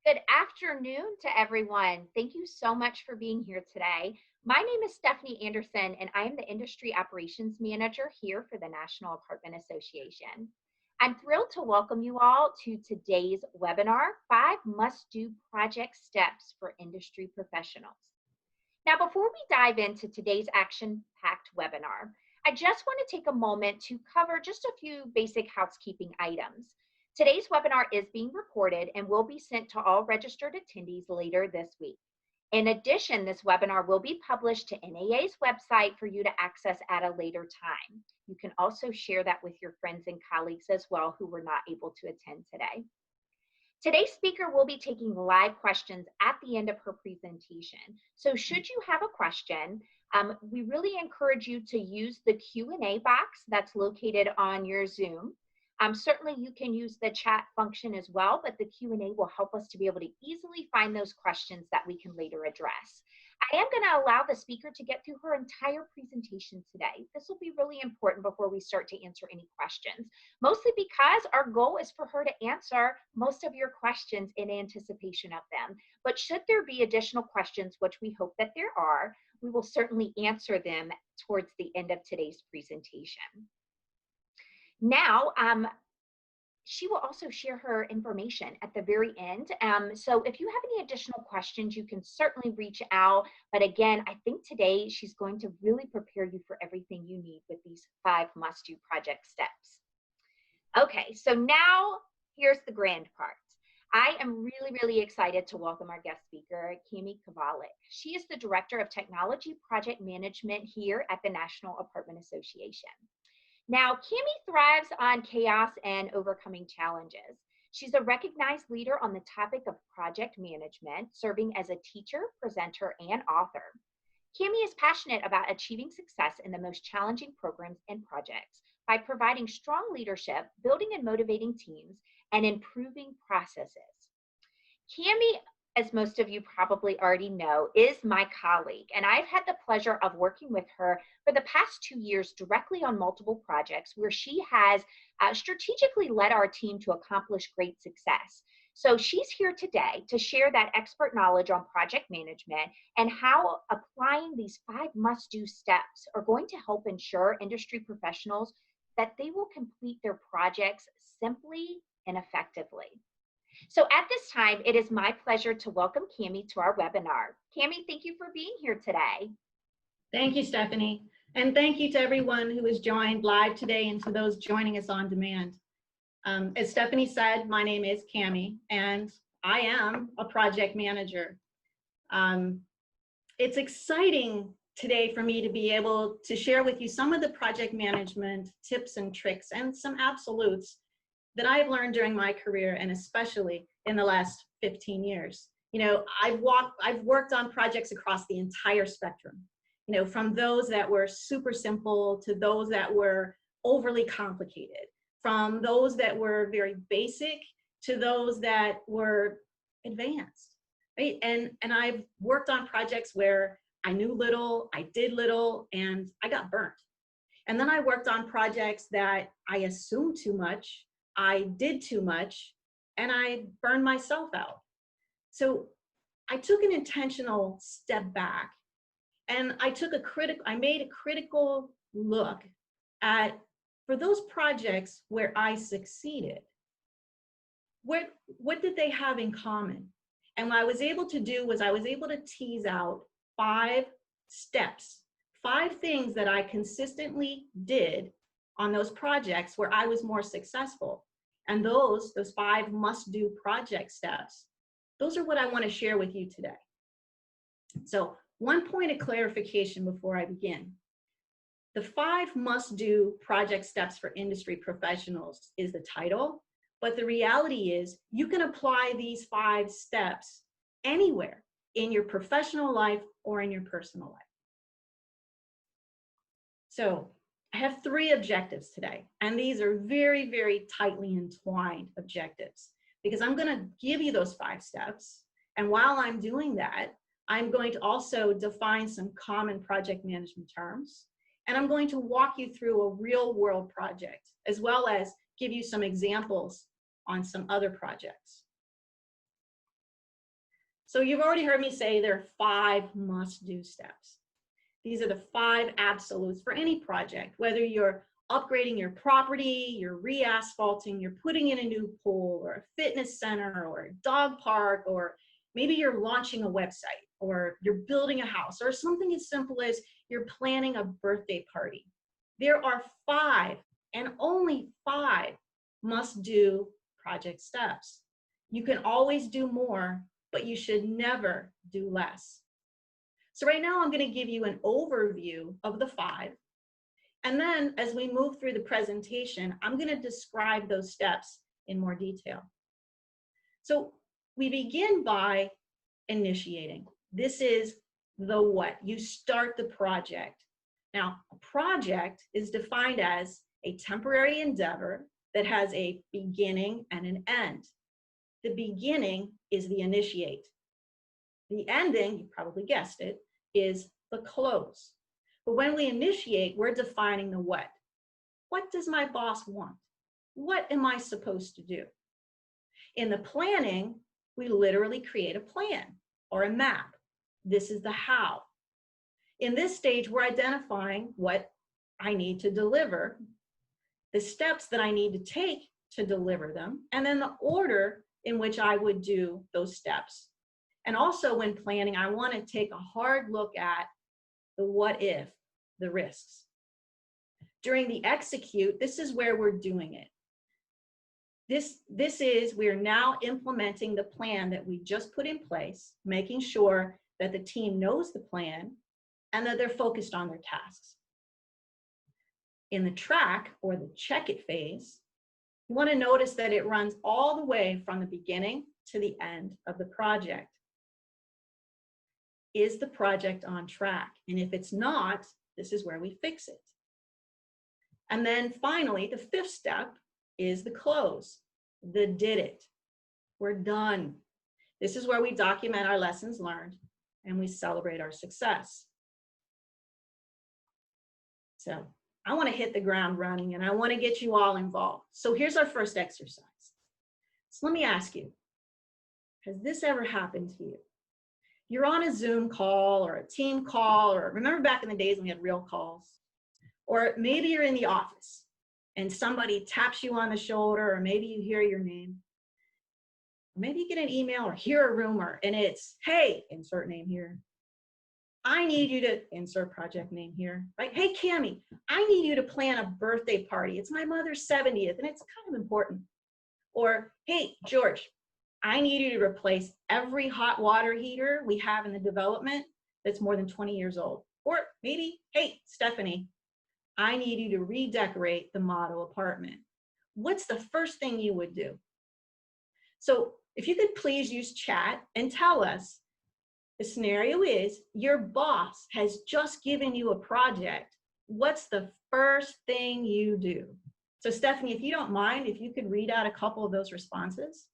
Good afternoon to everyone. Thank you so much for being here today. My name is Stephanie Anderson, and I am the Industry Operations Manager here for the National Apartment Association. I'm thrilled to welcome you all to today's webinar, 5 Must-Do Project Steps for Industry Professionals. Now, before we dive into today's action-packed webinar, I just want to take a moment to cover just a few basic housekeeping items. Today's webinar is being recorded and will be sent to all registered attendees later this week. In addition, this webinar will be published to NAA's website for you to access at a later time. You can also share that with your friends and colleagues as well who were not able to attend today. Today's speaker will be taking live questions at the end of her presentation. So should you have a question, we really encourage you to use the Q&A box that's located on your Zoom. Certainly you can use the chat function as well, but the Q&A will help us to be able to easily find those questions that we can later address. I am going to allow the speaker to get through her entire presentation today. This will be really important before we start to answer any questions, mostly because our goal is for her to answer most of your questions in anticipation of them. But should there be additional questions, which we hope that there are, we will certainly answer them towards the end of today's presentation. Now, she will also share her information at the very end. So if you have any additional questions, you can certainly reach out. But again, I think today she's going to really prepare you for everything you need with these 5 must-do project steps. Okay, so now here's the grand part. I am really excited to welcome our guest speaker, Cammie Kovalick. She is the Director of Technology Project Management here at the National Apartment Association. Now, Cammie thrives on chaos and overcoming challenges. She's a recognized leader on the topic of project management, serving as a teacher, presenter, and author. Cammie is passionate about achieving success in the most challenging programs and projects by providing strong leadership, building and motivating teams, and improving processes. Cammie, as most of you probably already know, is my colleague, and I've had the pleasure of working with her for the past 2 years directly on multiple projects where she has strategically led our team to accomplish great success. So she's here today to share that expert knowledge on project management and how applying these 5 must-do steps are going to help ensure industry professionals that they will complete their projects simply and effectively. So at this time, it is my pleasure to welcome Cammie to our webinar. Cammie, thank you for being here today. Thank you, Stephanie. And thank you to everyone who has joined live today and to those joining us on demand. As Stephanie said, my name is Cammie, and I am a project manager. It's exciting today for me to be able to share with you some of the project management tips and tricks and some absolutes that I've learned during my career, and especially in the last 15 years. You know, I've worked on projects across the entire spectrum, you know, from those that were super simple to those that were overly complicated, from those that were very basic to those that were advanced, right? And I've worked on projects where I knew little, I did little, and I got burnt. And then I worked on projects that I assumed too much, I did too much, and I burned myself out. So I took an intentional step back, and I made a critical look at, for those projects where I succeeded, what did they have in common? And what I was able to do was I was able to tease out 5 steps, 5 things that I consistently did on those projects where I was more successful. And those 5 must-do project steps, those are what I want to share with you today. So one point of clarification before I begin. The 5 must-do project steps for industry professionals is the title, but the reality is you can apply these 5 steps anywhere in your professional life or in your personal life. So I have 3 objectives today, and these are very tightly entwined objectives because I'm going to give you those 5 steps. And while I'm doing that, I'm going to also define some common project management terms, and I'm going to walk you through a real world project, as well as give you some examples on some other projects. So you've already heard me say there are 5 must-do steps. These are the 5 absolutes for any project, whether you're upgrading your property, you're re-asphalting, you're putting in a new pool or a fitness center or a dog park, or maybe you're launching a website or you're building a house, or something as simple as you're planning a birthday party. There are 5 and only 5 must-do project steps. You can always do more, but you should never do less. So right now I'm going to give you an overview of the 5. And then as we move through the presentation, I'm going to describe those steps in more detail. So we begin by initiating. This is the what. You start the project. Now, a project is defined as a temporary endeavor that has a beginning and an end. The beginning is the initiate. The ending, you probably guessed it, is the close. But when we initiate, we're defining the what. What does my boss want? What am I supposed to do? In the planning, we literally create a plan or a map. This is the how. In this stage, we're identifying what I need to deliver, the steps that I need to take to deliver them, and then the order in which I would do those steps. And also when planning, I want to take a hard look at the what if, the risks. During the execute, this is where we're doing it. This is, we're now implementing the plan that we just put in place, making sure that the team knows the plan and that they're focused on their tasks. In the track or the check it phase, you want to notice that it runs all the way from the beginning to the end of the project. Is the project on track? And if it's not, this is where we fix it. And then finally, the 5th step is the close, the did it. We're done. This is where we document our lessons learned and we celebrate our success. So I want to hit the ground running and I want to get you all involved. So here's our first exercise. So let me ask you, has this ever happened to you? You're on a Zoom call or a team call, or remember back in the days when we had real calls? Or maybe you're in the office and somebody taps you on the shoulder, or maybe you hear your name. Maybe you get an email or hear a rumor and it's, hey, insert name here. I need you to insert project name here, right? Hey, Cammie, I need you to plan a birthday party. It's my mother's 70th and it's kind of important. Or, hey, George, I need you to replace every hot water heater we have in the development that's more than 20 years old. Or maybe, hey, Stephanie, I need you to redecorate the model apartment. What's the first thing you would do? So if you could please use chat and tell us, the scenario is your boss has just given you a project. What's the first thing you do? So Stephanie, if you don't mind, if you could read out a couple of those responses.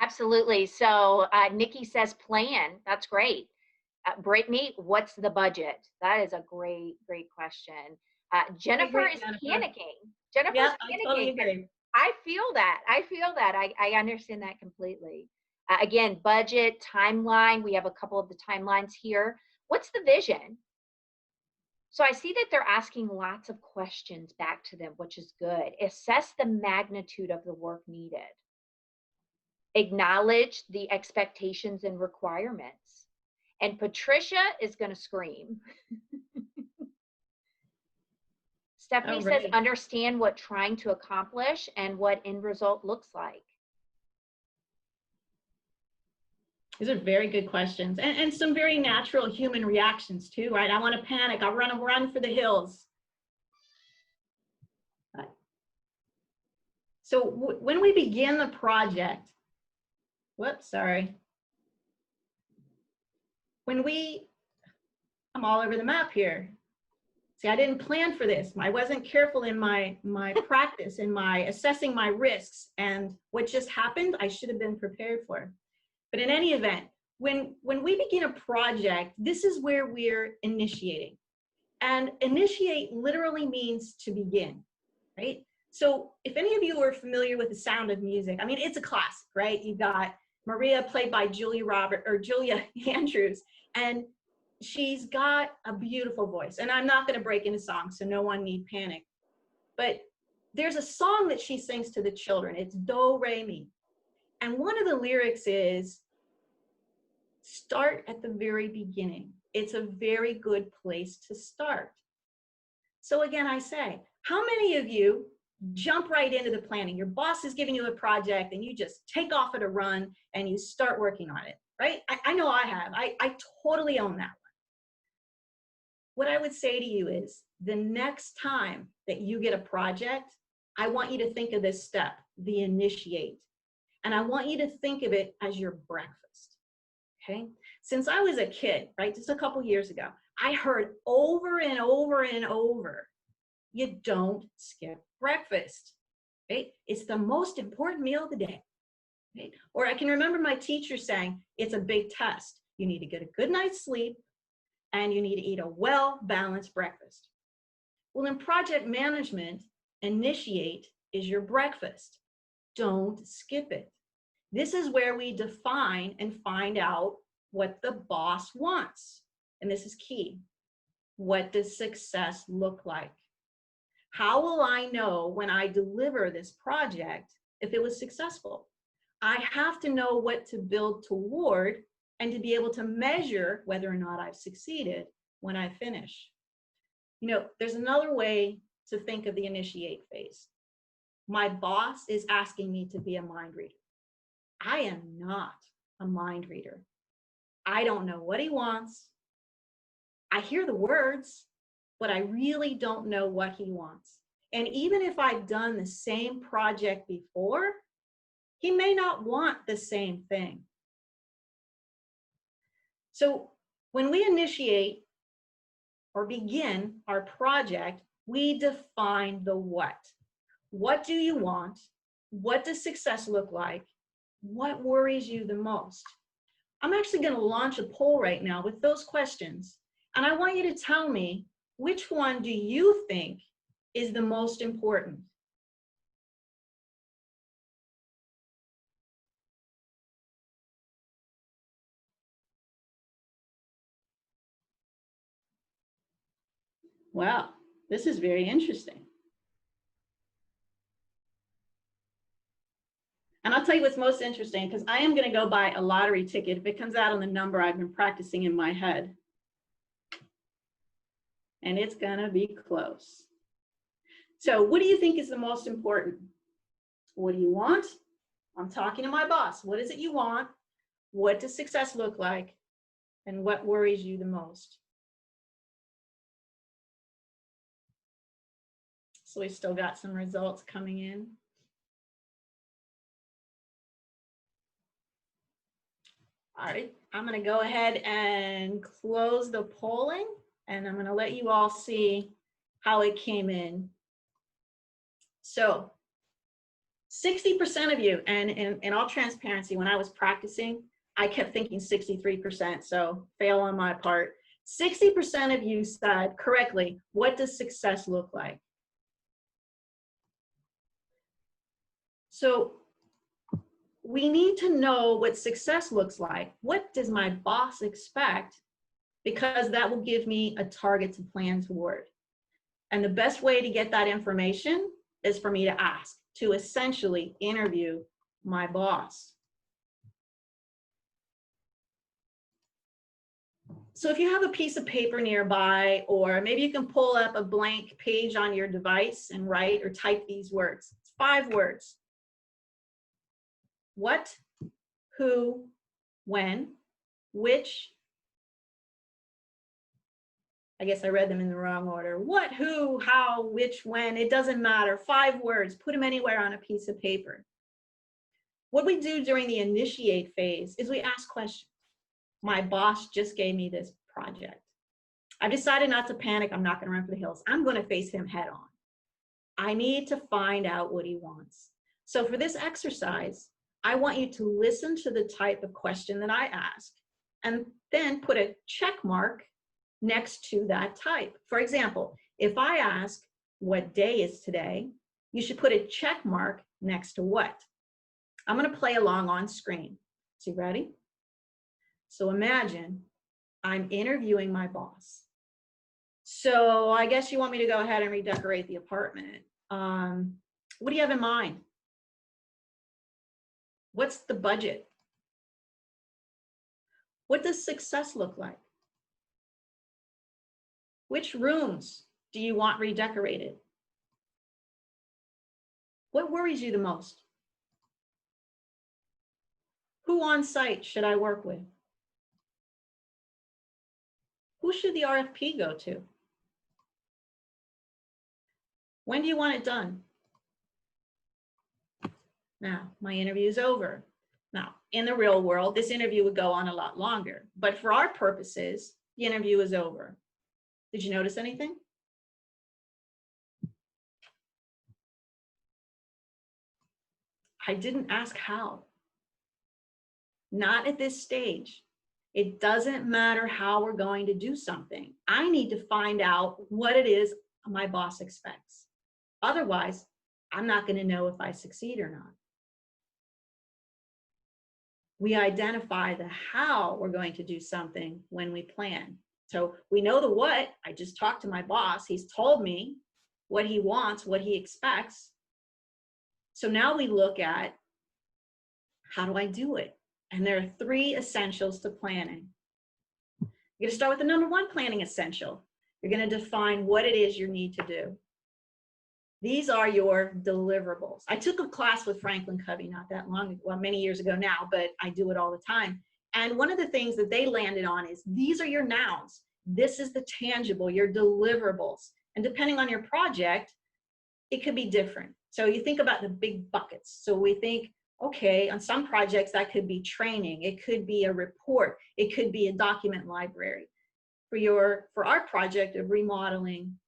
Absolutely. So Nikki says plan. That's great. Brittany, what's the budget? That is a great question. Jennifer is panicking. Jennifer's panicking. Totally agree. I feel that. I understand that completely. Again, budget, timeline. We have a couple of the timelines here. What's the vision? So I see that they're asking lots of questions back to them, which is good. Assess the magnitude of the work needed. Acknowledge the expectations and requirements. And Patricia is going to scream. Stephanie says, understand what trying to accomplish and what end result looks like. These are very good questions and some very natural human reactions too, right? I want to panic. I want to run for the hills. So when we begin the project, whoops, sorry. I'm all over the map here. See, I didn't plan for this. I wasn't careful in my practice, in my assessing my risks, and what just happened, I should have been prepared for. But in any event, when we begin a project, this is where we're initiating. And initiate literally means to begin, right? So if any of you are familiar with The Sound of Music, I mean, it's a classic, right? You've got Maria, played by Julia Andrews, and she's got a beautiful voice. And I'm not going to break into songs, so no one need panic. But there's a song that she sings to the children. It's Do, Re, Mi. And one of the lyrics is, start at the very beginning. It's a very good place to start. So again, I say, how many of you jump right into the planning? Your boss is giving you a project and you just take off at a run and you start working on it, right? I know I have. I totally own that one. What I would say to you is, the next time that you get a project, I want you to think of this step, the initiate. And I want you to think of it as your breakfast, okay? Since I was a kid, right, just a couple years ago, I heard over and over and over, you don't skip breakfast, right? It's the most important meal of the day, right? Or I can remember my teacher saying, it's a big test. You need to get a good night's sleep and you need to eat a well-balanced breakfast. Well, in project management, initiate is your breakfast. Don't skip it. This is where we define and find out what the boss wants. And this is key. What does success look like? How will I know when I deliver this project if it was successful? I have to know what to build toward and to be able to measure whether or not I've succeeded when I finish. You know, there's another way to think of the initiate phase. My boss is asking me to be a mind reader. I am not a mind reader. I don't know what he wants. I hear the words, but I really don't know what he wants. And even if I've done the same project before, he may not want the same thing. So when we initiate or begin our project, we define the what. What do you want? What does success look like? What worries you the most? I'm actually going to launch a poll right now with those questions. And I want you to tell me, which one do you think is the most important? Wow, this is very interesting. And I'll tell you what's most interesting, because I am going to go buy a lottery ticket if it comes out on the number I've been practicing in my head. And it's going to be close. So what do you think is the most important? What do you want? I'm talking to my boss. What is it you want? What does success look like? And what worries you the most? So we still got some results coming in. All right, I'm going to go ahead and close the polling, and I'm going to let you all see how it came in. So 60% of you, and in all transparency, when I was practicing, I kept thinking 63%, so fail on my part. 60% of you said correctly, what does success look like? So we need to know what success looks like. What does my boss expect? Because that will give me a target to plan toward. And the best way to get that information is for me to ask, to essentially interview my boss. So if you have a piece of paper nearby, or maybe you can pull up a blank page on your device and write or type these words. It's 5 words. What, who, when, which, I guess I read them in the wrong order. What, who, how, which, when, it doesn't matter. 5 words, put them anywhere on a piece of paper. What we do during the initiate phase is we ask questions. My boss just gave me this project. I've decided not to panic. I'm not going to run for the hills. I'm going to face him head on. I need to find out what he wants. So for this exercise, I want you to listen to the type of question that I ask and then put a check mark next to that type. For example, if I ask, what day is today? you should put a check mark next to what. I'm going to play along on screen. So you ready? So imagine I'm interviewing my boss. So I guess you want me to go ahead and redecorate the apartment. What do you have in mind? What's the budget? What does success look like? Which rooms do you want redecorated? What worries you the most? Who on site should I work with? Who should the RFP go to? When do you want it done? Now, my interview is over. Now, in the real world, this interview would go on a lot longer, but for our purposes, the interview is over. Did you notice anything? I didn't ask how. Not at this stage. It doesn't matter how we're going to do something. I need to find out what it is my boss expects. Otherwise, I'm not going to know if I succeed or not. We identify the how we're going to do something when we plan. So we know the what. I just talked to my boss. He's told me what he wants, what he expects. So now we look at, how do I do it? And there are 3 essentials to planning. You're going to start with the number 1 planning essential. You're going to define what it is you need to do. These are your deliverables. I took a class with Franklin Covey not that long ago, well, many years ago now, but I do it all the time. And one of the things that they landed on is, these are your nouns. This is the tangible, your deliverables. And depending on your project, it could be different. So you think about the big buckets. So we think, okay, on some projects that could be training, it could be a report, it could be a document library. For our project of remodeling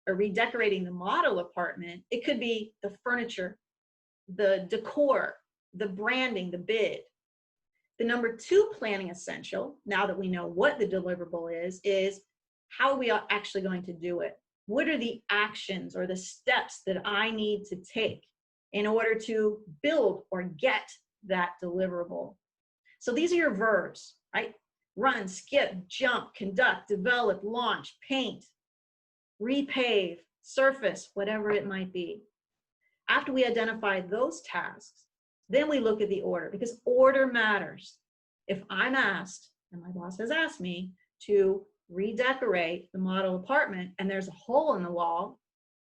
or redecorating the model apartment, it could be the furniture, the decor, the branding, the bid. The number 2 planning essential, now that we know what the deliverable is how are we actually going to do it? What are the actions or the steps that I need to take in order to build or get that deliverable? So these are your verbs, right? Run, skip, jump, conduct, develop, launch, paint, repave, surface, whatever it might be. After we identify those tasks, then we look at the order, because order matters. If I'm asked, and my boss has asked me, to redecorate the model apartment and there's a hole in the wall,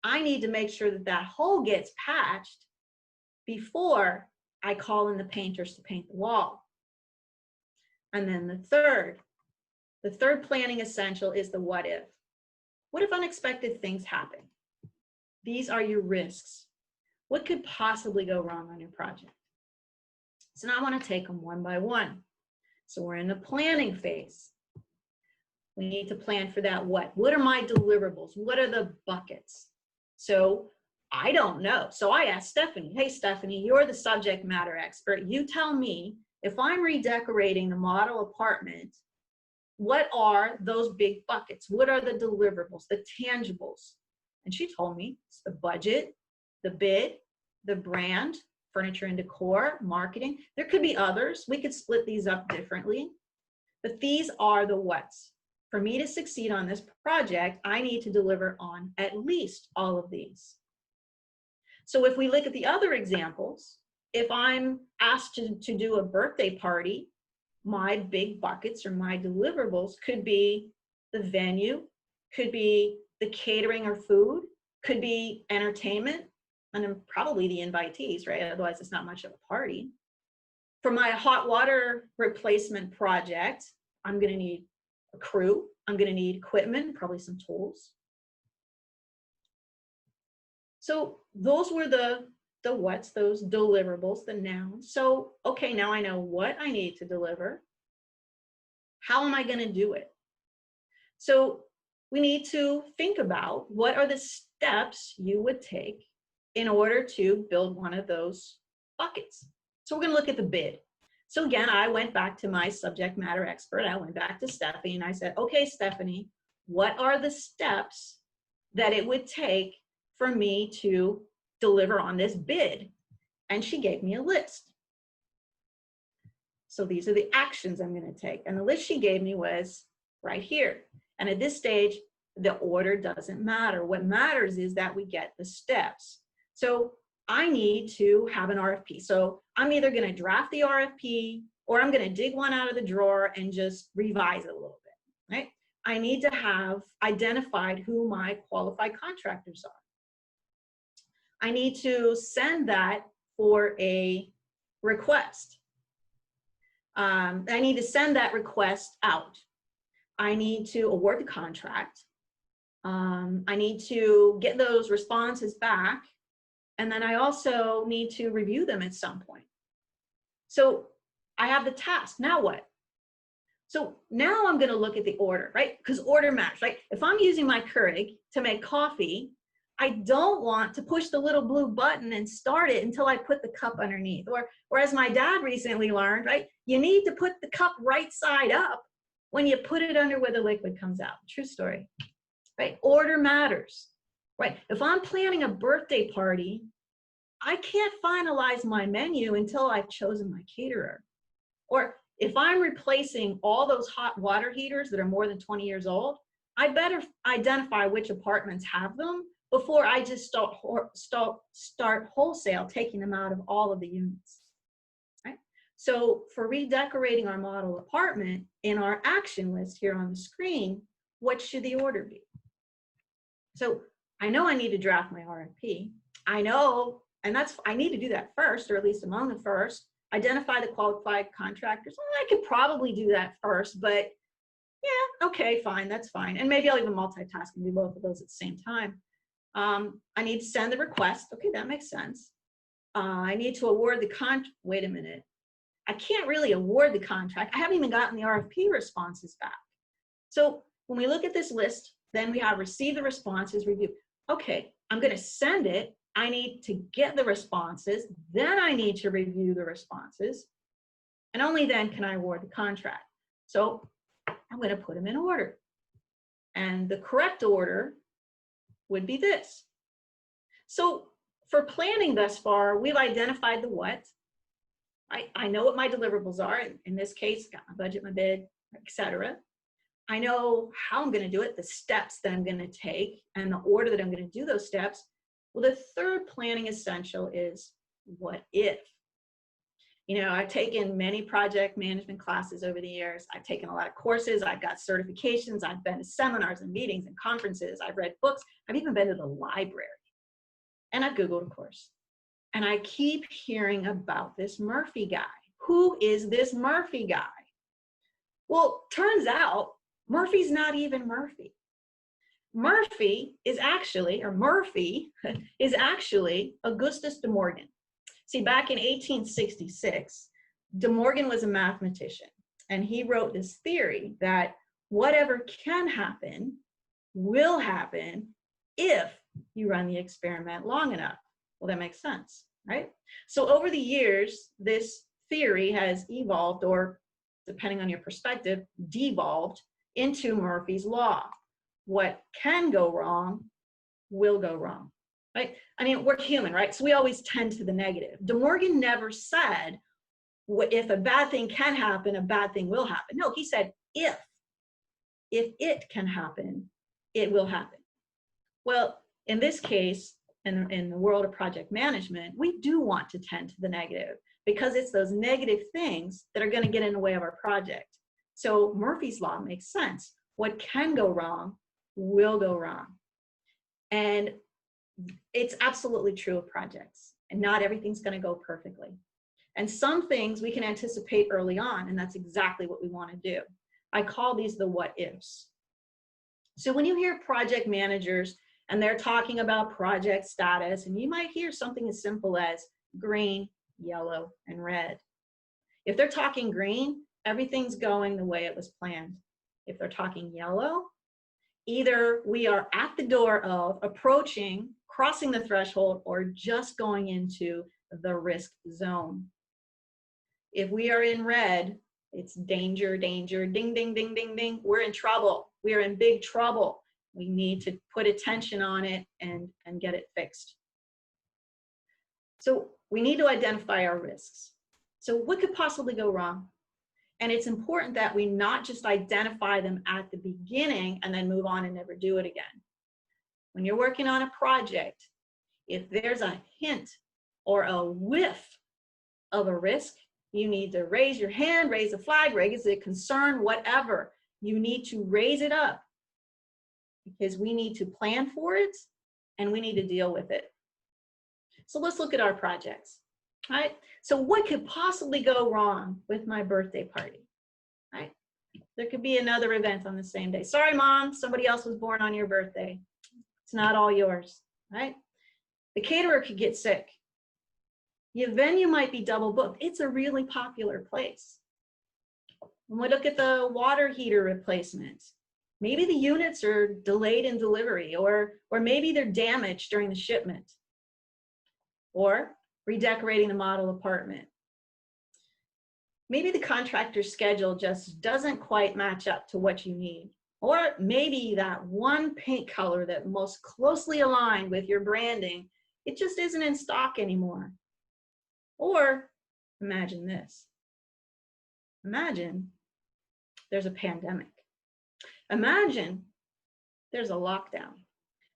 I need to make sure that that hole gets patched before I call in the painters to paint the wall. And then the third planning essential is the what if. What if unexpected things happen? These are your risks. What could possibly go wrong on your project? So now I want to take them one by one. So we're in the planning phase. We need to plan for that what. What are my deliverables? What are the buckets? So I don't know. So I asked Stephanie, hey, Stephanie, you're the subject matter expert. You tell me, if I'm redecorating the model apartment, what are those big buckets? What are the deliverables, the tangibles? And she told me it's the budget, the bid, the brand, furniture and decor, marketing. There could be others. We could split these up differently. But these are the what's. For me to succeed on this project, I need to deliver on at least all of these. So if we look at the other examples, if I'm asked to do a birthday party, my big buckets or my deliverables could be the venue, could be the catering or food, could be entertainment, and then probably the invitees, right? Otherwise, it's not much of a party. For my hot water replacement project, I'm going to need a crew. I'm going to need equipment, probably some tools. So those were the what's, those deliverables, the nouns. So, okay, now I know what I need to deliver. How am I going to do it? So we need to think about what are the steps you would take in order to build one of those buckets. So we're going to look at the bid. So again, I went back to my subject matter expert. I went back to Stephanie and I said, okay, Stephanie, what are the steps that it would take for me to deliver on this bid? And she gave me a list. So these are the actions I'm going to take. And the list she gave me was right here. And at this stage, the order doesn't matter. What matters is that we get the steps. So I need to have an RFP. So I'm either going to draft the RFP or I'm going to dig one out of the drawer and just revise it a little bit, right? I need to have identified who my qualified contractors are. I need to send that for a request. I need to send that request out. I need to award the contract. I need to get those responses back. And then I also need to review them at some point. So I have the task. Now what? So now I'm going to look at the order, right? Because order matters, right? If I'm using my Keurig to make coffee, I don't want to push the little blue button and start it until I put the cup underneath. Or as my dad recently learned, right? You need to put the cup right side up when you put it under where the liquid comes out. True story, right? Order matters, right? If I'm planning a birthday party, I can't finalize my menu until I've chosen my caterer. Or if I'm replacing all those hot water heaters that are more than 20 years old, I better identify which apartments have them before I just start wholesale taking them out of all of the units, right? So for redecorating our model apartment, in our action list here on the screen, what should the order be? So I know I need to draft my RFP. I know, and I need to do that first, or at least among the first. Identify the qualified contractors. Well, I could probably do that first, but yeah, okay, fine, that's fine. And maybe I'll even multitask and do both of those at the same time. I need to send the request. Okay, that makes sense. I need to award the wait a minute. I can't really award the contract. I haven't even gotten the RFP responses back. So when we look at this list, then we have receive the responses, review. Okay, I'm going to send it. I need to get the responses. Then I need to review the responses. And only then can I award the contract. So I'm going to put them in order. And the correct order would be this. So for planning thus far, we've identified the what. I know what my deliverables are. In this case, got my budget, my bid, etc. I know how I'm going to do it, the steps that I'm going to take, and the order that I'm going to do those steps. Well, the third planning essential is what if. You know, I've taken many project management classes over the years. I've taken a lot of courses. I've got certifications. I've been to seminars and meetings and conferences. I've read books. I've even been to the library. And I've Googled, of course. And I keep hearing about this Murphy guy. Who is this Murphy guy? Well, turns out Murphy's not even Murphy. Murphy is actually Augustus de Morgan. See, back in 1866, De Morgan was a mathematician, and he wrote this theory that whatever can happen will happen if you run the experiment long enough. Well, that makes sense, right? So over the years, this theory has evolved, or depending on your perspective, devolved into Murphy's Law. What can go wrong will go wrong. Right? I mean, we're human, right? So we always tend to the negative. De Morgan never said, if a bad thing can happen, a bad thing will happen. No, he said, if it can happen, it will happen. Well, in this case, in the world of project management, we do want to tend to the negative because it's those negative things that are going to get in the way of our project. So Murphy's Law makes sense. What can go wrong will go wrong. And it's absolutely true of projects, and not everything's going to go perfectly. And some things we can anticipate early on, and that's exactly what we want to do. I call these the what-ifs. So when you hear project managers and they're talking about project status, and you might hear something as simple as green, yellow, and red. If they're talking green, everything's going the way it was planned. If they're talking yellow, either we are at the door of approaching, crossing the threshold, or just going into the risk zone. If we are in red, it's danger, danger, ding, ding, ding, ding, ding. We're in trouble. We are in big trouble. We need to put attention on it and get it fixed. So we need to identify our risks. So what could possibly go wrong? And it's important that we not just identify them at the beginning and then move on and never do it again. When you're working on a project, if there's a hint or a whiff of a risk, you need to raise your hand, raise a flag, raise a concern, whatever. You need to raise it up because we need to plan for it and we need to deal with it. So let's look at our projects. All right. So what could possibly go wrong with my birthday party? All right. There could be another event on the same day. Sorry, Mom, somebody else was born on your birthday. It's not all yours. All right. The caterer could get sick. Your venue might be double booked. It's a really popular place. When we look at the water heater replacement, maybe the units are delayed in delivery, or maybe they're damaged during the shipment, or redecorating the model apartment. Maybe the contractor's schedule just doesn't quite match up to what you need. Or maybe that one paint color that most closely aligned with your branding, it just isn't in stock anymore. Or imagine this. Imagine there's a pandemic. Imagine there's a lockdown.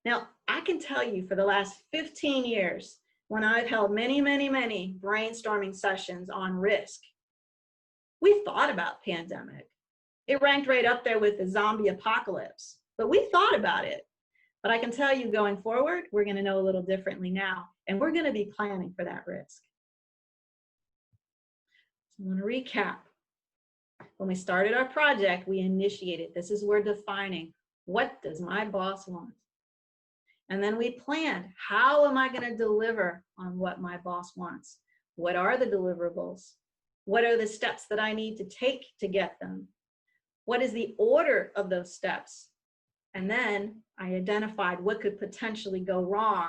Now, I can tell you for the last 15 years, when I've held many, many, many brainstorming sessions on risk, we thought about pandemic. It ranked right up there with the zombie apocalypse, but we thought about it. But I can tell you going forward, we're going to know a little differently now, and we're going to be planning for that risk. So I want to recap. When we started our project, we initiated. This is we're defining, what does my boss want? And then we planned, how am I going to deliver on what my boss wants? What are the deliverables? What are the steps that I need to take to get them? What is the order of those steps? And then I identified what could potentially go wrong,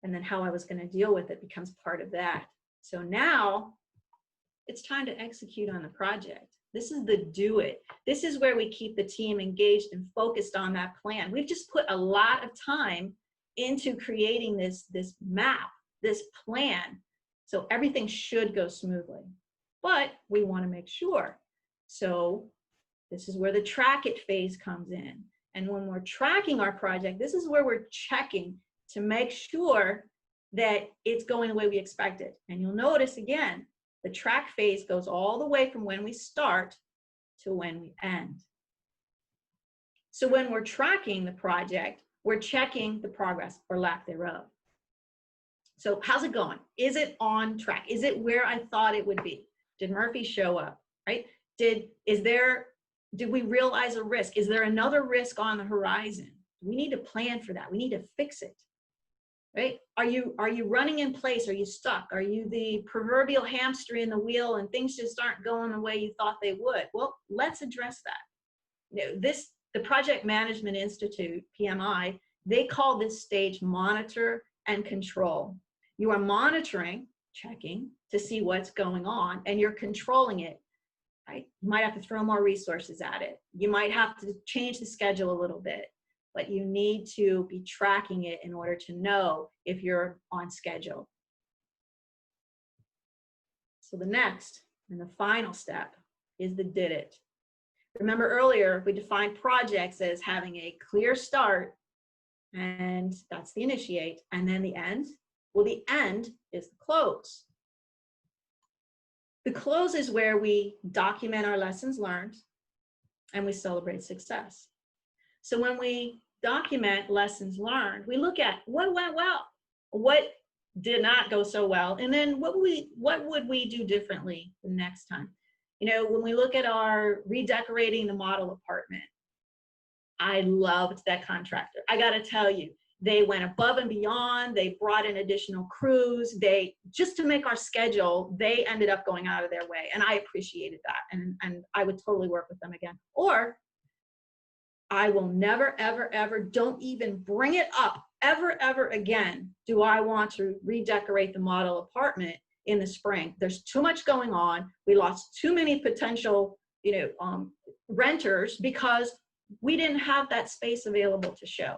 and then how I was going to deal with it becomes part of that. So now it's time to execute on the project. This is the do it. This is where we keep the team engaged and focused on that plan. We've just put a lot of time into creating this map, this plan. So everything should go smoothly, but we want to make sure. So this is where the track it phase comes in. And when we're tracking our project, this is where we're checking to make sure that it's going the way we expected. And you'll notice again, the track phase goes all the way from when we start to when we end. So when we're tracking the project, we're checking the progress or lack thereof. So how's it going? Is it on track? Is it where I thought it would be? Did Murphy show up, right? Did we realize a risk? Is there another risk on the horizon? We need to plan for that. We need to fix it, right? Are you running in place? Are you stuck? Are you the proverbial hamster in the wheel and things just aren't going the way you thought they would? Well, let's address that. You know, the Project Management Institute, PMI, they call this stage monitor and control. You are monitoring, checking to see what's going on, and you're controlling it. Right? You might have to throw more resources at it. You might have to change the schedule a little bit, but you need to be tracking it in order to know if you're on schedule. So the next and the final step is the did it. Remember earlier, we defined projects as having a clear start, and that's the initiate, and then the end. Well, the end is the close. The close is where we document our lessons learned and we celebrate success. So when we document lessons learned, we look at what went well, what did not go so well, and then what would we do differently the next time. You know, when we look at our redecorating the model apartment, I loved that contractor. I got to tell you, they went above and beyond. They brought in additional crews. Just to make our schedule, they ended up going out of their way. And I appreciated that. And I would totally work with them again. Or I will never, ever, ever, don't even bring it up ever, ever again. Do I want to redecorate the model apartment in the spring? There's too much going on. We lost too many potential, renters because we didn't have that space available to show.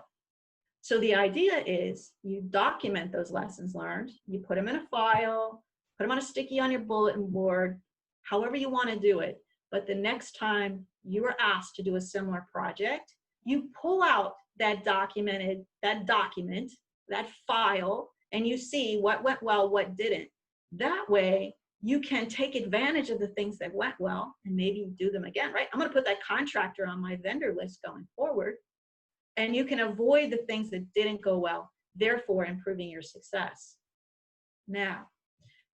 So the idea is you document those lessons learned, you put them in a file, put them on a sticky on your bulletin board, however you want to do it. But the next time you are asked to do a similar project, you pull out that document, that file, and you see what went well, what didn't. That way, you can take advantage of the things that went well and maybe do them again, right? I'm going to put that contractor on my vendor list going forward, and you can avoid the things that didn't go well, therefore improving your success. Now,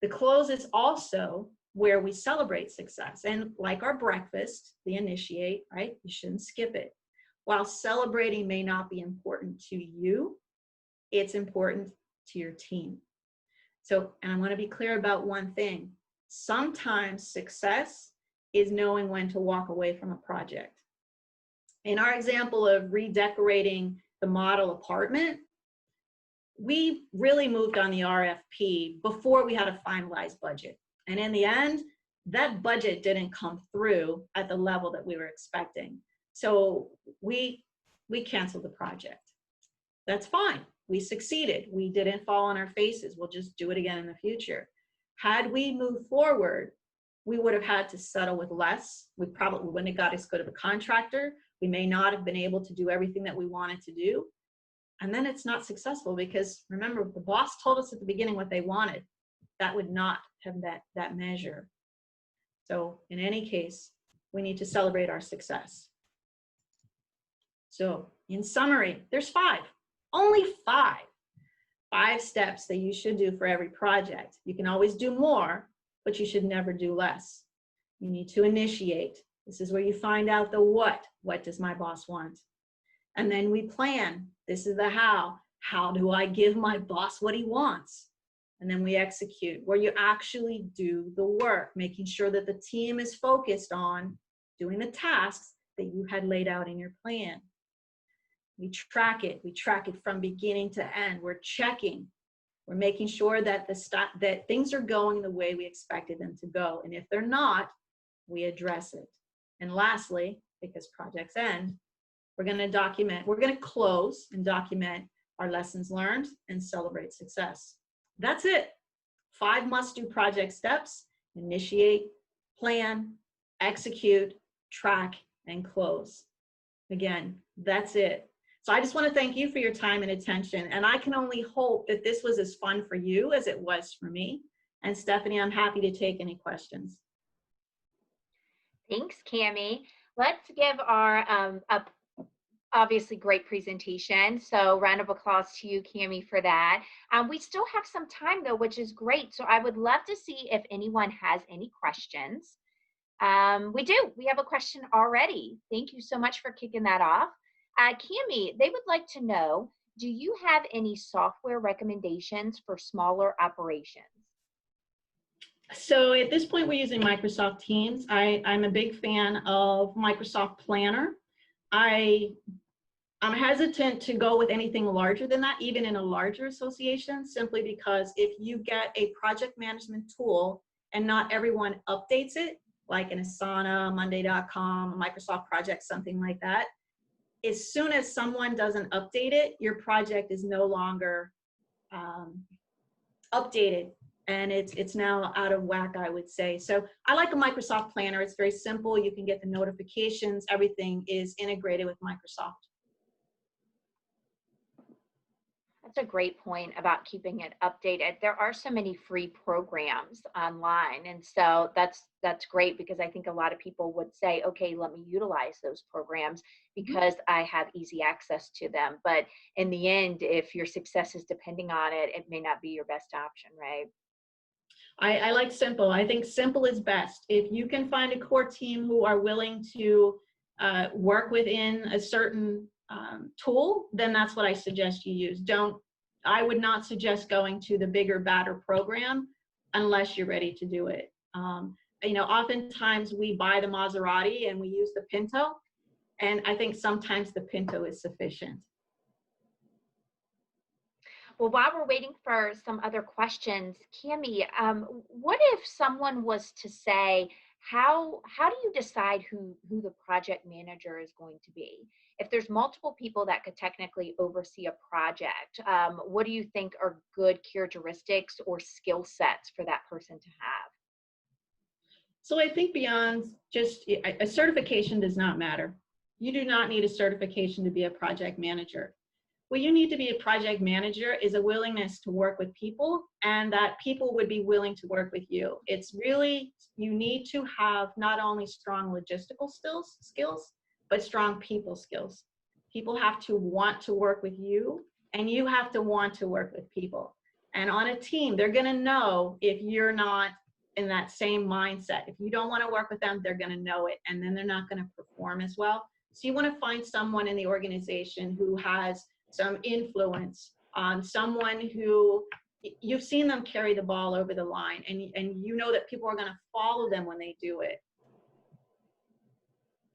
the close is also where we celebrate success. And like our breakfast, the initiate, right? You shouldn't skip it. While celebrating may not be important to you, it's important to your team. So, and I want to be clear about one thing. Sometimes success is knowing when to walk away from a project. In our example of redecorating the model apartment, we really moved on the RFP before we had a finalized budget. And in the end, that budget didn't come through at the level that we were expecting. So we canceled the project. That's fine. We succeeded. We didn't fall on our faces. We'll just do it again in the future. Had we moved forward, we would have had to settle with less. We probably wouldn't have got as good of a contractor. We may not have been able to do everything that we wanted to do. And then it's not successful because remember, the boss told us at the beginning what they wanted. That would not have that measure. So in any case, we need to celebrate our success. So in summary, there's only five steps that you should do for every project. You can always do more, but you should never do less. You need to initiate. This is where you find out the what. What does my boss want? And then we plan. This is the how. How do I give my boss what he wants? And then we execute, where you actually do the work, making sure that the team is focused on doing the tasks that you had laid out in your plan. We track it. We track it from beginning to end. We're checking. We're making sure that that things are going the way we expected them to go. And if they're not, we address it. And lastly, because projects end, we're going to close and document our lessons learned and celebrate success. That's it. 5 must-do project steps: initiate, plan, execute, track, and close. Again, that's it. So I just want to thank you for your time and attention. And I can only hope that this was as fun for you as it was for me. And Stephanie, I'm happy to take any questions. Thanks, Cammie. Let's give our obviously great presentation. So round of applause to you, Cammie, for that. We still have some time though, which is great. So I would love to see if anyone has any questions. We do. We have a question already. Thank you so much for kicking that off. Cammie, they would like to know, do you have any software recommendations for smaller operations? So at this point, we're using Microsoft Teams. I'm a big fan of Microsoft Planner. I'm hesitant to go with anything larger than that, even in a larger association, simply because if you get a project management tool and not everyone updates it, like an Asana, Monday.com, Microsoft Project, something like that, as soon as someone doesn't update it, your project is no longer updated. And it's now out of whack, I would say. So I like a Microsoft Planner. It's very simple. You can get the notifications. Everything is integrated with Microsoft. That's a great point about keeping it updated. There are so many free programs online. And so that's great, because I think a lot of people would say, okay, let me utilize those programs because I have easy access to them. But in the end, if your success is depending on it, it may not be your best option, right? I like simple. I think simple is best. If you can find a core team who are willing to work within a certain tool, then that's what I suggest you use. I would not suggest going to the bigger, badder program unless you're ready to do it. Oftentimes we buy the Maserati and we use the Pinto, and I think sometimes the Pinto is sufficient. Well, while we're waiting for some other questions, Cammie, what if someone was to say, how do you decide who the project manager is going to be? If there's multiple people that could technically oversee a project, what do you think are good characteristics or skill sets for that person to have? So I think beyond just a certification does not matter. You do not need a certification to be a project manager. What you need to be a project manager is a willingness to work with people, and that people would be willing to work with you. It's really, you need to have not only strong logistical skills, but strong people skills. People have to want to work with you, and you have to want to work with people. And on a team, they're gonna know if you're not in that same mindset. If you don't wanna work with them, they're gonna know it, and then they're not gonna perform as well. So you wanna find someone in the organization who has some influence on someone who you've seen them carry the ball over the line, and you know that people are going to follow them when they do it.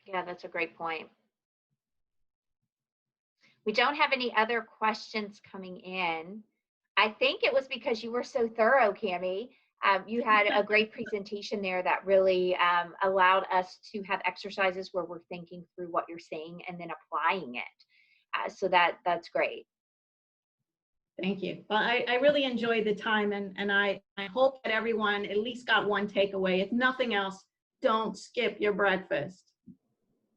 Yeah, that's a great point. We don't have any other questions coming in. I think it was because you were so thorough, Cammie. You had a great presentation there that really allowed us to have exercises where we're thinking through what you're saying and then applying it. So that's great. Thank you. Well, I really enjoyed the time, and I hope that everyone at least got one takeaway. If nothing else, don't skip your breakfast.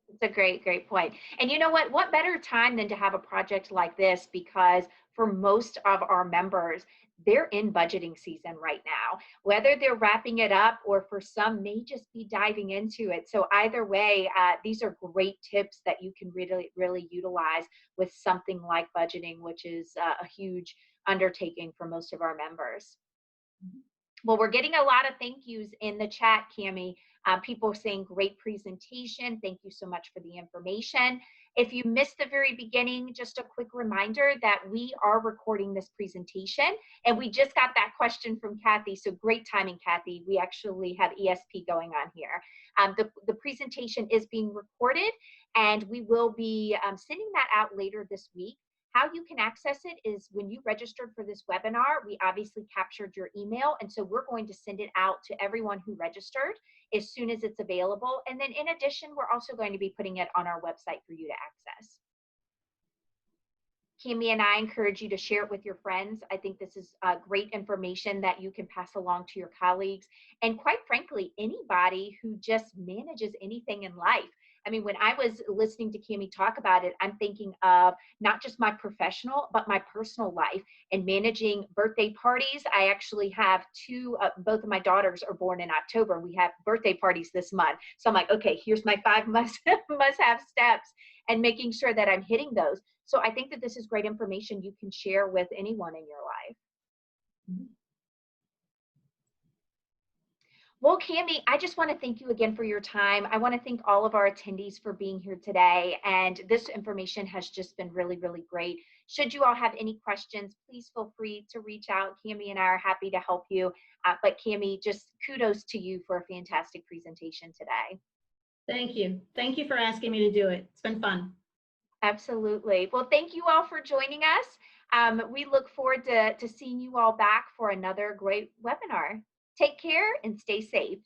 It's a great point. And you know what? What better time than to have a project like this? Because for most of our members, they're in budgeting season right now, whether they're wrapping it up or for some may just be diving into it. So either way, these are great tips that you can really utilize with something like budgeting, which is a huge undertaking for most of our members. Well, we're getting a lot of thank yous in the chat, Cammie. People saying great presentation. Thank you so much for the information. If you missed the very beginning, just a quick reminder that we are recording this presentation, and we just got that question from Kathy. So great timing, Kathy. We actually have ESP going on here. The presentation is being recorded, and we will be sending that out later this week. How you can access it is when you registered for this webinar, we obviously captured your email. And so we're going to send it out to everyone who registered as soon as it's available. And then in addition, we're also going to be putting it on our website for you to access. Cammie and I encourage you to share it with your friends. I think this is great information that you can pass along to your colleagues. And quite frankly, anybody who just manages anything in life. I mean, when I was listening to Cammie talk about it, I'm thinking of not just my professional, but my personal life and managing birthday parties. I actually have two, both of my daughters are born in October. We have birthday parties this month. So I'm like, okay, here's my 5 must-have steps and making sure that I'm hitting those. So I think that this is great information you can share with anyone in your life. Mm-hmm. Well, Cammie, I just want to thank you again for your time. I want to thank all of our attendees for being here today. And this information has just been really great. Should you all have any questions, please feel free to reach out. Cammie and I are happy to help you. But Cammie, just kudos to you for a fantastic presentation today. Thank you. Thank you for asking me to do it. It's been fun. Absolutely. Well, thank you all for joining us. We look forward to seeing you all back for another great webinar. Take care and stay safe.